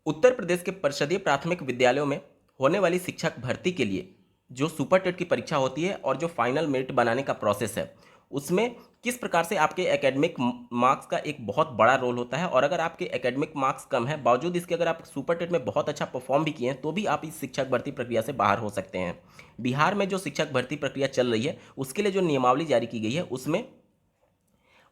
उत्तर प्रदेश के परिषदीय प्राथमिक विद्यालयों में होने वाली शिक्षक भर्ती के लिए जो सुपर टेट की परीक्षा होती है और जो फाइनल मेरिट बनाने का प्रोसेस है, उसमें किस प्रकार से आपके एकेडमिक मार्क्स का एक बहुत बड़ा रोल होता है। और अगर आपके एकेडमिक मार्क्स कम है, बावजूद इसके अगर आप सुपर टेट में बहुत अच्छा परफॉर्म भी किए हैं, तो भी आप इस शिक्षक भर्ती प्रक्रिया से बाहर हो सकते हैं। बिहार में जो शिक्षक भर्ती प्रक्रिया चल रही है, उसके लिए जो नियमावली जारी की गई है उसमें,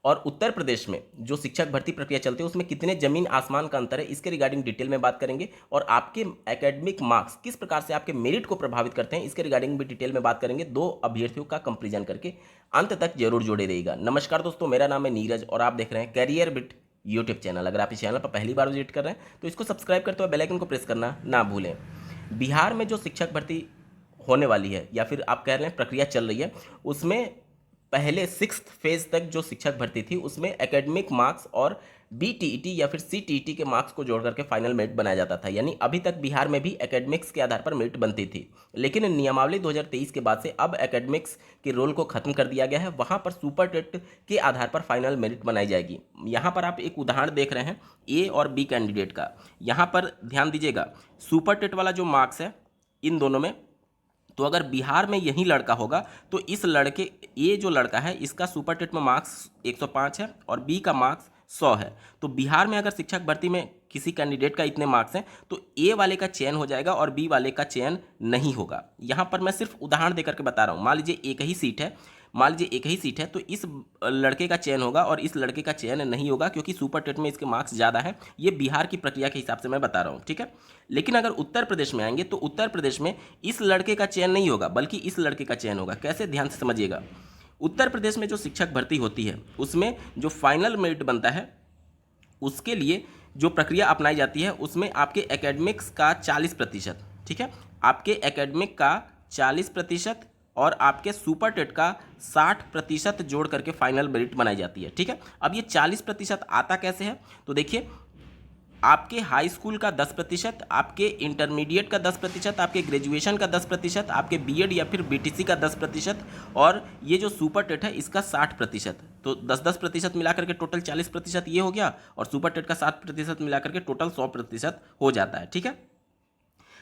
और उत्तर प्रदेश में जो शिक्षक भर्ती प्रक्रिया चलती है उसमें कितने जमीन आसमान का अंतर है, इसके रिगार्डिंग डिटेल में बात करेंगे। और आपके एकेडमिक मार्क्स किस प्रकार से आपके मेरिट को प्रभावित करते हैं, इसके रिगार्डिंग भी डिटेल में बात करेंगे, दो अभ्यर्थियों का कंपेरिजन करके। अंत तक जरूर जुड़े रहिएगा। नमस्कार दोस्तों, मेरा नाम है नीरज और आप देख रहे हैं कैरियर बिट यूट्यूब चैनल। अगर आप इस चैनल पर पहली बार विजिट कर रहे हैं तो इसको सब्सक्राइब करते हुए बेल आइकन को प्रेस करना ना भूलें। बिहार में जो शिक्षक भर्ती होने वाली है, या फिर आप कह रहे हैं प्रक्रिया चल रही है, उसमें पहले 6th फेज तक जो शिक्षक भर्ती थी उसमें एकेडमिक मार्क्स और बीटीईटी या फिर सीटीईटी के मार्क्स को जोड़ करके फाइनल मेरिट बनाया जाता था। यानी अभी तक बिहार में भी एकेडमिक्स के आधार पर मेरिट बनती थी, लेकिन नियमावली 2023 के बाद से अब एकेडमिक्स के रोल को खत्म कर दिया गया है। वहां पर सुपर टेट के आधार पर फाइनल मेरिट बनाई जाएगी। यहाँ पर आप एक उदाहरण देख रहे हैं ए और बी कैंडिडेट का। यहाँ पर ध्यान दीजिएगा, सुपर टेट वाला जो मार्क्स है इन दोनों में, तो अगर बिहार में यही लड़का होगा तो इस लड़के, ये जो लड़का है इसका सुपर टेट में मार्क्स 105 है और बी का मार्क्स 100 है। तो बिहार में अगर शिक्षक भर्ती में किसी कैंडिडेट का इतने मार्क्स हैं तो ए वाले का चयन हो जाएगा और बी वाले का चयन नहीं होगा। यहाँ पर मैं सिर्फ उदाहरण देकर के बता रहा हूँ। मान लीजिए एक ही सीट है, तो इस लड़के का चयन होगा और इस लड़के का चयन नहीं होगा, क्योंकि सुपर टेट में इसके मार्क्स ज़्यादा है। ये बिहार की प्रक्रिया के हिसाब से मैं बता रहा हूँ, ठीक है। लेकिन अगर उत्तर प्रदेश में आएंगे तो उत्तर प्रदेश में इस लड़के का चयन नहीं होगा, बल्कि इस लड़के का चयन होगा। कैसे, ध्यान से समझिएगा। उत्तर प्रदेश में जो शिक्षक भर्ती होती है उसमें जो फाइनल मेरिट बनता है, उसके लिए जो प्रक्रिया अपनाई जाती है उसमें आपके एकेडमिक्स का 40%, ठीक है, आपके एकेडमिक का 40% और आपके सुपर टेट का 60% जोड़ करके फाइनल मेरिट बनाई जाती है, ठीक है। अब ये 40% आता कैसे है, तो देखिए, आपके हाई स्कूल का 10%, आपके इंटरमीडिएट का 10%, आपके ग्रेजुएशन का 10%, आपके बीएड या फिर बीटीसी का 10%, और ये जो सुपर टेट है इसका 60%। तो 10-10% मिला करके टोटल 40% ये हो गया, और सुपर टेट का 60% मिला करके टोटल 100% हो जाता है, ठीक है।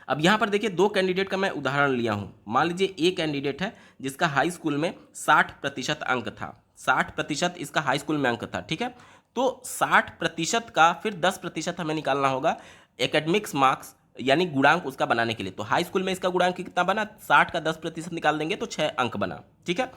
अब यहाँ पर देखिए, दो कैंडिडेट का मैं उदाहरण लिया हूँ। मान लीजिए एक कैंडिडेट है जिसका हाई स्कूल में 60% अंक था, 60% इसका हाई स्कूल में अंक था, ठीक है। तो 60% का फिर 10% हमें निकालना होगा एकेडमिक्स मार्क्स, यानी गुणांक उसका बनाने के लिए। तो हाई स्कूल में इसका गुणांक कितना बना, 60 का 10% निकाल देंगे तो 6 अंक बना, ठीक है।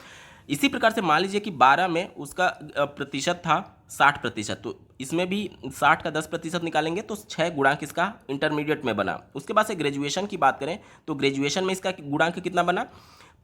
इसी प्रकार से मान लीजिए कि 12 में उसका प्रतिशत था 60%, तो इसमें भी 60 का 10% निकालेंगे तो 6 गुणांक इसका इंटरमीडिएट में बना। उसके बाद से ग्रेजुएशन की बात करें तो ग्रेजुएशन में इसका गुणांक कितना बना,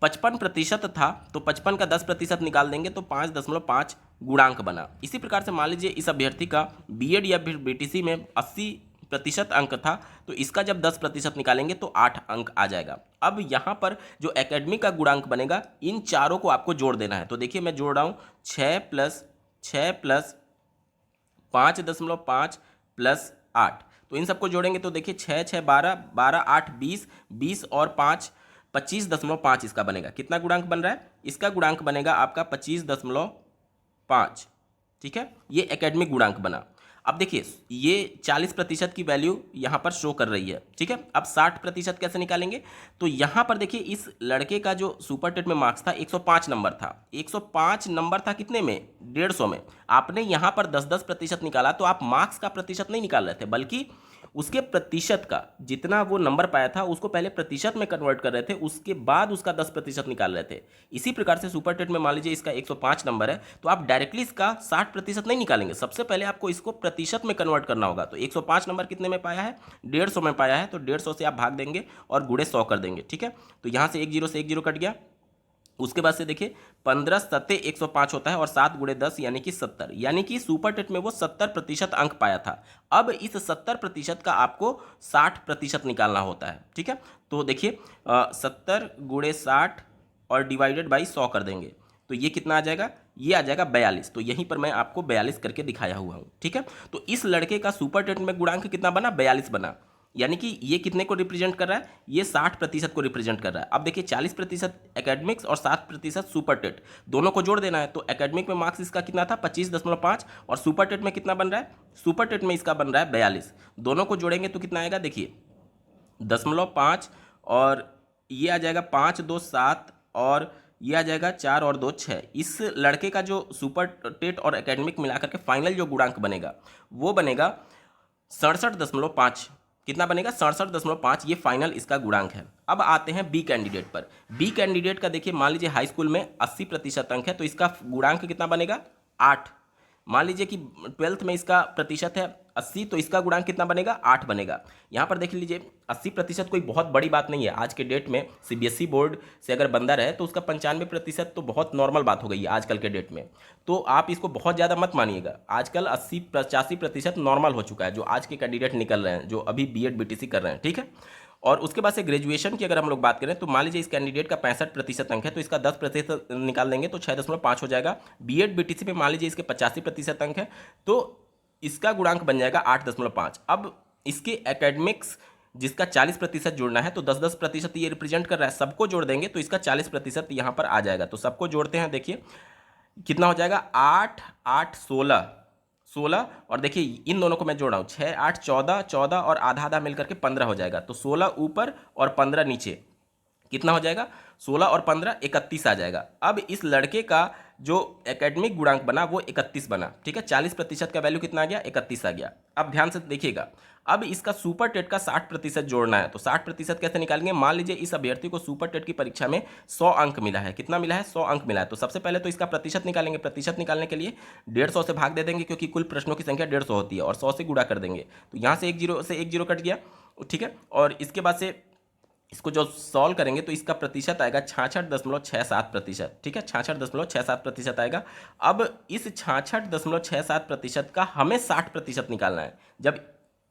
55% था, तो 55 का 10% निकाल देंगे तो 5.5 गुणांक बना। इसी प्रकार से मान लीजिए इस अभ्यर्थी का बीएड या फिर बीटीसी में 80% अंक था, तो इसका जब 10% निकालेंगे तो 8 अंक आ जाएगा। अब यहाँ पर जो एकेडमिक का गुणांक बनेगा, इन चारों को आपको जोड़ देना है। तो देखिए मैं जोड़ रहा हूँ, 6 प्लस 6 प्लस 5.5 प्लस 8, तो इन सबको जोड़ेंगे तो देखिए 6 6 12, 12 8 20, 20 और 5 25.5 इसका बनेगा। कितना गुणांक बन रहा है, इसका गुणांक बनेगा आपका 25.5, ठीक है। ये एकेडमिक गुणांक बना। अब देखिए ये 40% की वैल्यू यहाँ पर शो कर रही है, ठीक है। अब 60% कैसे निकालेंगे, तो यहाँ पर देखिए इस लड़के का जो सुपर टेट में मार्क्स था 105 नंबर था, 105 नंबर था कितने में, 150 में। आपने यहाँ पर 10-10% निकाला, तो आप मार्क्स का प्रतिशत नहीं निकाल रहे थे, बल्कि उसके प्रतिशत का, जितना वो नंबर पाया था उसको पहले प्रतिशत में कन्वर्ट कर रहे थे, उसके बाद उसका 10% निकाल रहे थे। इसी प्रकार से सुपर टेट में मान लीजिए इसका 105 नंबर है, तो आप डायरेक्टली इसका 60% नहीं निकालेंगे, सबसे पहले आपको इसको प्रतिशत में कन्वर्ट करना होगा। तो 105 नंबर कितने में पाया है, 150 में पाया है, तो 150 से आप भाग देंगे और गुणे 100 कर देंगे, ठीक है। तो यहाँ से 1 0 कट गया। उसके बाद से देखिए 15 सत्ते 105 होता है और 7 गुणे 10 यानी कि 70, यानी कि सुपर टेट में वो 70% अंक पाया था। अब इस 70% का आपको 60% निकालना होता है, ठीक है। तो देखिए 70 गुणे 60 और डिवाइडेड बाई 100 कर देंगे, तो ये कितना आ जाएगा, ये आ जाएगा 42। तो यहीं पर मैं आपको 42 करके दिखाया हुआ हूँ, ठीक है। तो इस लड़के का सुपर टेट में गुणांक कितना बना, 42 बना। यानी कि ये कितने को रिप्रेजेंट कर रहा है, ये 60% को रिप्रेजेंट कर रहा है। अब देखिए 40% एकेडमिक्स और 7% सुपर टेट, दोनों को जोड़ देना है। तो एकेडमिक में मार्क्स इसका कितना था 25.5 और सुपर टेट में कितना बन रहा है, सुपर टेट में इसका बन रहा है 42। दोनों को जोड़ेंगे तो कितना आएगा, देखिए 0.5 और ये आ जाएगा 5 2 7 और ये आ जाएगा 4 और 2 6। इस लड़के का जो सुपर टेट और एकेडमिक मिलाकर के फाइनल जो गुणांक बनेगा वो बनेगा 67.5। कितना बनेगा 67.5, ये फाइनल इसका गुणांक है। अब आते हैं बी कैंडिडेट पर। बी कैंडिडेट का देखिए, मान लीजिए हाई स्कूल में 80% अंक है तो इसका गुणांक कितना बनेगा 8। मान लीजिए कि 12th में इसका प्रतिशत है 80 तो इसका गुणांक कितना बनेगा 8 बनेगा। यहाँ पर देख लीजिए 80% कोई बहुत बड़ी बात नहीं है। आज के डेट में सीबीएसई बोर्ड से अगर बंदा रहे तो उसका 95% तो बहुत नॉर्मल बात हो गई है आजकल के डेट में। तो आप इसको बहुत ज़्यादा मत मानिएगा। आजकल 80-85% नॉर्मल हो चुका है जो आज के कैंडिडेट निकल रहे हैं, जो अभी बीएड बीटीसी कर रहे हैं, ठीक है। और उसके बाद से ग्रेजुएशन की अगर हम लोग बात करें तो मान लीजिए इस कैंडिडेट का 65% अंक है तो इसका 10% निकाल देंगे तो 6.5 हो जाएगा। बीएड बीटीसी में मान लीजिए इसके 85% अंक है तो इसका गुणांक बन जाएगा 8.5। अब इसके एकेडमिक्स जिसका 40% जोड़ना है तो 10-10% ये रिप्रेजेंट कर रहा है, सबको जोड़ देंगे तो इसका 40% यहाँ पर आ जाएगा। तो सबको जोड़ते हैं, देखिए कितना हो जाएगा 8 8 16 और देखिए इन दोनों को मैं जोड़ रहा हूँ 6 8 14 14 और आधा आधा मिलकर के 15 हो जाएगा। तो 16 ऊपर और 15 नीचे, कितना हो जाएगा 16 और 15 31 आ जाएगा। अब इस लड़के का जो एकेडमिक गुणांक बना वो 31 बना, ठीक है। 40% का वैल्यू कितना आ गया 31 आ गया। अब ध्यान से देखिएगा, अब इसका सुपर टेट का 60% जोड़ना है तो 60% कैसे निकालेंगे। मान लीजिए इस अभ्यर्थी को सुपर टेट की परीक्षा में 100 अंक मिला है, कितना मिला है 100 अंक मिला है। तो सबसे पहले तो इसका प्रतिशत निकालेंगे। प्रतिशत निकालने के लिए 150 से भाग दे देंगे क्योंकि कुल प्रश्नों की संख्या 150 होती है और 100 से गुणा कर देंगे। तो यहाँ से एक जीरो कट गया, ठीक है। और इसके बाद से इसको जो सॉल्व करेंगे तो इसका प्रतिशत आएगा 66.67%, ठीक है। 66.67% आएगा। अब इस 66.67% का हमें 60% निकालना है। जब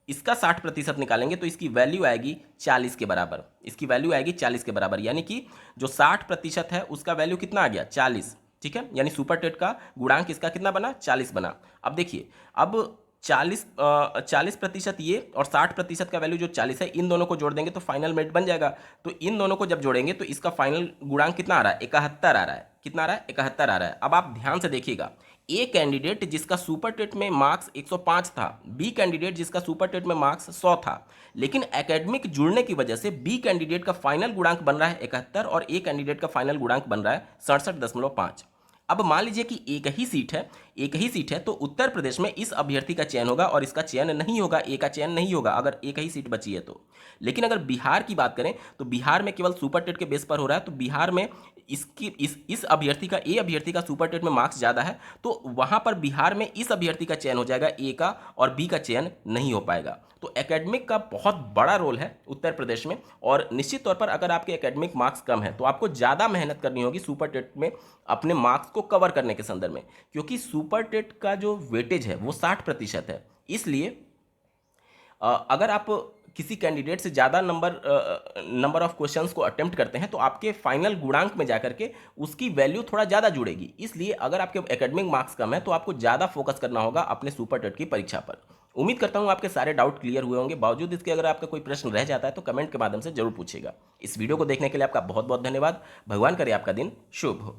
इसका 60% निकालेंगे तो इसकी वैल्यू आएगी 40 के बराबर। इसकी वैल्यू आएगी 40 के बराबर, यानी कि जो 60% है उसका वैल्यू कितना आ गया 40, ठीक है। यानी सुपर टेट का गुणांक इसका कितना बना 40 बना। अब देखिए, अब 40% ये और 60% का वैल्यू जो 40 है, इन दोनों को जोड़ देंगे तो फाइनल मेरिट बन जाएगा। तो इन दोनों को जब जोड़ेंगे तो इसका फाइनल गुणांक कितना आ रहा है 71 आ रहा है। कितना आ रहा है 71 आ रहा है। अब आप ध्यान से देखिएगा, ए कैंडिडेट जिसका सुपर टेट में मार्क्स 105 था, बी कैंडिडेट जिसका सुपर टेट में मार्क्स 100 था, लेकिन एकेडमिक जुड़ने की वजह से बी कैंडिडेट का फाइनल गुणांक बन रहा है 71 और ए कैंडिडेट का फाइनल गुणांक बन रहा है 67.5। अब मान लीजिए कि एक ही सीट है तो उत्तर प्रदेश में इस अभ्यर्थी का चयन होगा और इसका चयन नहीं होगा, ए का चयन नहीं होगा अगर एक ही सीट बची है तो। लेकिन अगर बिहार की बात करें तो बिहार में केवल सुपर टेट के बेस पर हो रहा है, तो बिहार में इस अभ्यर्थी का, ए अभ्यर्थी का सुपर टेट में मार्क्स ज़्यादा है तो वहाँ पर बिहार में इस अभ्यर्थी का चयन हो जाएगा, ए का, और बी का चयन नहीं हो पाएगा। तो एकेडमिक का बहुत बड़ा रोल है उत्तर प्रदेश में। और निश्चित तौर पर अगर आपके एकेडमिक मार्क्स कम है तो आपको ज़्यादा मेहनत करनी होगी सुपर टेट में अपने मार्क्स को कवर करने के संदर्भ में, क्योंकि सुपर टेट का जो वेटेज है वो 60% है। इसलिए अगर आप किसी कैंडिडेट से ज़्यादा नंबर ऑफ क्वेश्चंस को अटेम्प्ट करते हैं तो आपके फाइनल गुणांक में जाकर के उसकी वैल्यू थोड़ा ज़्यादा जुड़ेगी। इसलिए अगर आपके एकेडमिक मार्क्स कम है तो आपको ज़्यादा फोकस करना होगा अपने सुपर टेट की परीक्षा पर। उम्मीद करता हूँ आपके सारे डाउट क्लियर हुए होंगे। बावजूद इसके अगर आपका कोई प्रश्न रह जाता है तो कमेंट के माध्यम से जरूर पूछेगा। इस वीडियो को देखने के लिए आपका बहुत बहुत धन्यवाद। भगवान करे आपका दिन शुभ हो।